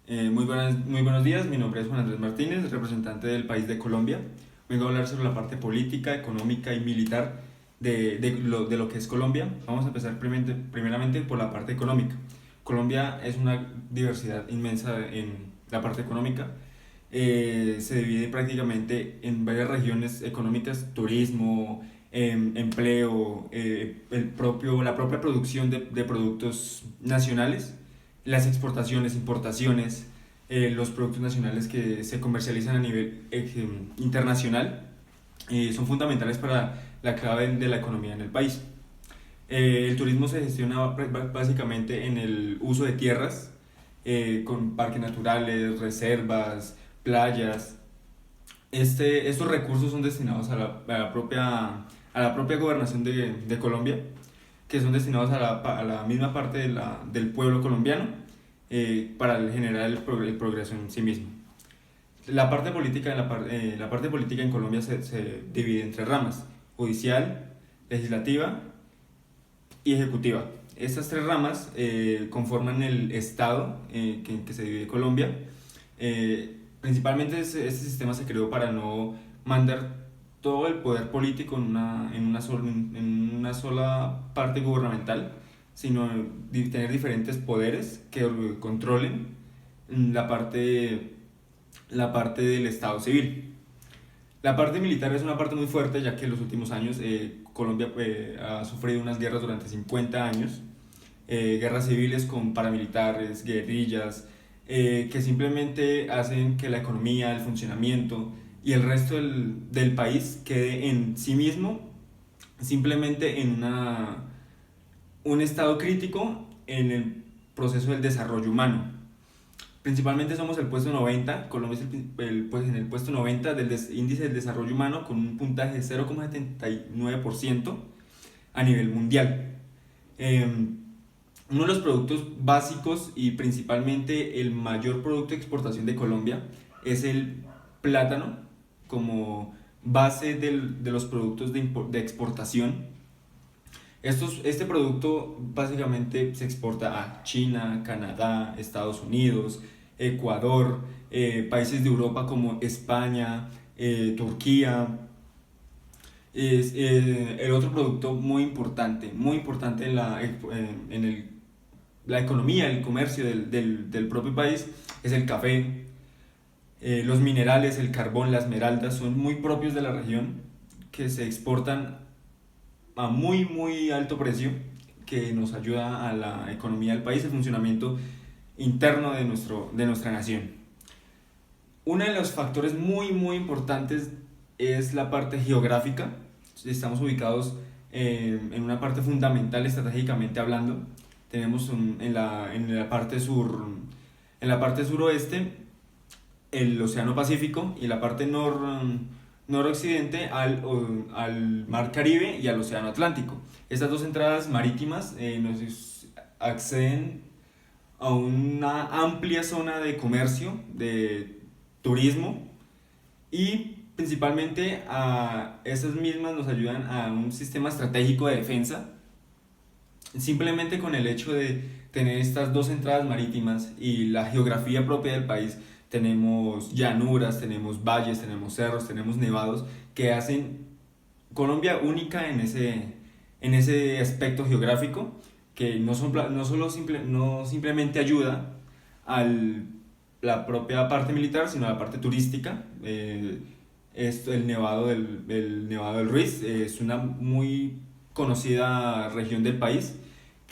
Muy buenos días, mi nombre es Juan Andrés Martínez, representante del país de Colombia. Vengo a hablar sobre la parte política, económica y militar de lo que es Colombia. Vamos a empezar primeramente por la parte económica. Colombia es una diversidad inmensa en la parte económica. Se divide prácticamente en varias regiones económicas: turismo, empleo, la propia producción de productos nacionales, las exportaciones, importaciones, los productos nacionales que se comercializan a nivel internacional, son fundamentales para la clave de la economía en el país. El turismo se gestiona básicamente en el uso de tierras, con parques naturales, reservas, playas. Estos recursos son destinados a la propia gobernación de Colombia, que son destinados a la misma parte del pueblo colombiano, para generar el progreso en sí mismo. La parte política en Colombia se divide en tres ramas: judicial, legislativa y ejecutiva. Estas tres ramas conforman el Estado, que se divide Colombia. Principalmente este sistema se creó para no mandar todo el poder político en una sola parte gubernamental, sino tener diferentes poderes que controlen la parte del Estado civil. La parte militar es una parte muy fuerte, ya que en los últimos años Colombia ha sufrido unas guerras durante 50 años, guerras civiles con paramilitares, guerrillas, que simplemente hacen que la economía, el funcionamiento y el resto del país quede en sí mismo, simplemente en un estado crítico en el proceso del desarrollo humano. Principalmente somos el puesto 90, Colombia es pues en el puesto 90 del índice del desarrollo humano, con un puntaje de 0,79% a nivel mundial. Eh, Uno de los productos básicos y principalmente el mayor producto de exportación de Colombia es el plátano, como base de los productos de exportación. Este producto básicamente se exporta a China, Canadá, Estados Unidos, Ecuador, países de Europa como España, Turquía. El otro producto muy importante la economía, el comercio del propio país, es el café. Los minerales, el carbón, la esmeralda son muy propios de la región, que se exportan a muy alto precio, que nos ayuda a la economía del país, el funcionamiento interno de nuestra nación. Uno de los factores muy importantes es la parte geográfica. Estamos ubicados en una parte fundamental estratégicamente hablando. Tenemos en la parte en la parte suroeste, el Océano Pacífico, y la parte noroccidente al Mar Caribe y al Océano Atlántico. Estas dos entradas marítimas nos acceden a una amplia zona de comercio, de turismo, y principalmente a esas mismas nos ayudan a un sistema estratégico de defensa. Simplemente con el hecho de tener estas dos entradas marítimas y la geografía propia del país, tenemos llanuras, tenemos valles, tenemos cerros, tenemos nevados, que hacen Colombia única en ese aspecto geográfico, que no simplemente ayuda a la propia parte militar, sino a la parte turística. El Nevado del Ruiz es una muy conocida región del país,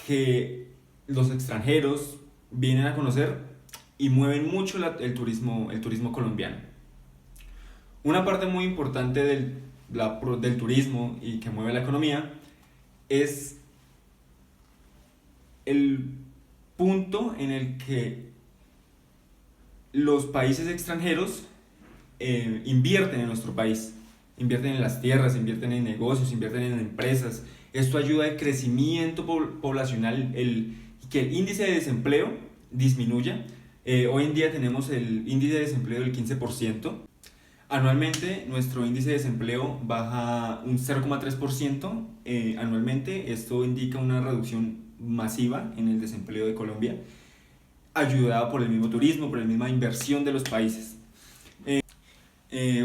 que los extranjeros vienen a conocer y mueven mucho el turismo colombiano. Una parte muy importante del turismo y que mueve la economía es el punto en el que los países extranjeros invierten en nuestro país, invierten en las tierras, invierten en negocios, invierten en empresas. Esto ayuda al crecimiento poblacional, que el índice de desempleo disminuya. Hoy en día tenemos el índice de desempleo del 15%. Anualmente nuestro índice de desempleo baja un 0,3% anualmente. Esto indica una reducción masiva en el desempleo de Colombia. ayudada por el mismo turismo, por la misma inversión de los países.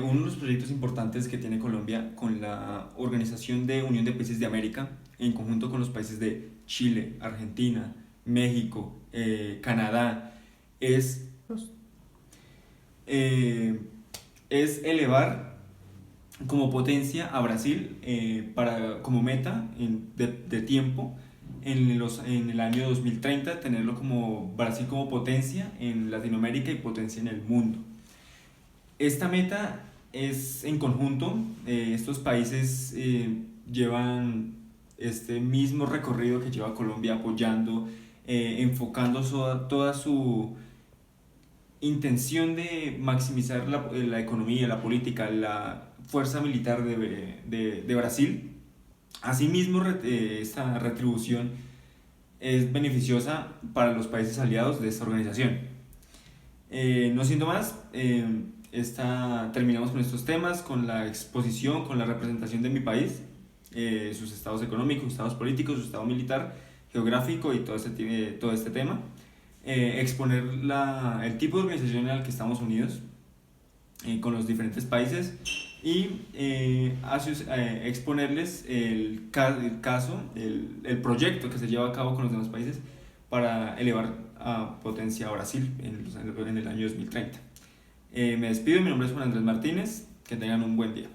Uno de los proyectos importantes que tiene Colombia con la Organización de Unión de Países de América, en conjunto con los países de Chile, Argentina, México, Canadá, es, eh, es elevar como potencia a Brasil como meta de tiempo en el año 2030, tenerlo como Brasil como potencia en Latinoamérica y potencia en el mundo. Esta meta es en conjunto, estos países llevan este mismo recorrido que lleva Colombia apoyando, enfocando toda su intención de maximizar la economía, la política, la fuerza militar de Brasil. Asimismo, esta retribución es beneficiosa para los países aliados de esta organización. No siendo más, terminamos con estos temas, con la exposición, con la representación de mi país, sus estados económicos, sus estados políticos, su estado militar, geográfico y todo este tema. Exponer el tipo de organización en el que estamos unidos con los diferentes países y exponerles el caso, el proyecto que se lleva a cabo con los demás países para elevar a potencia a Brasil en el año 2030. Me despido, mi nombre es Juan Andrés Martínez, que tengan un buen día.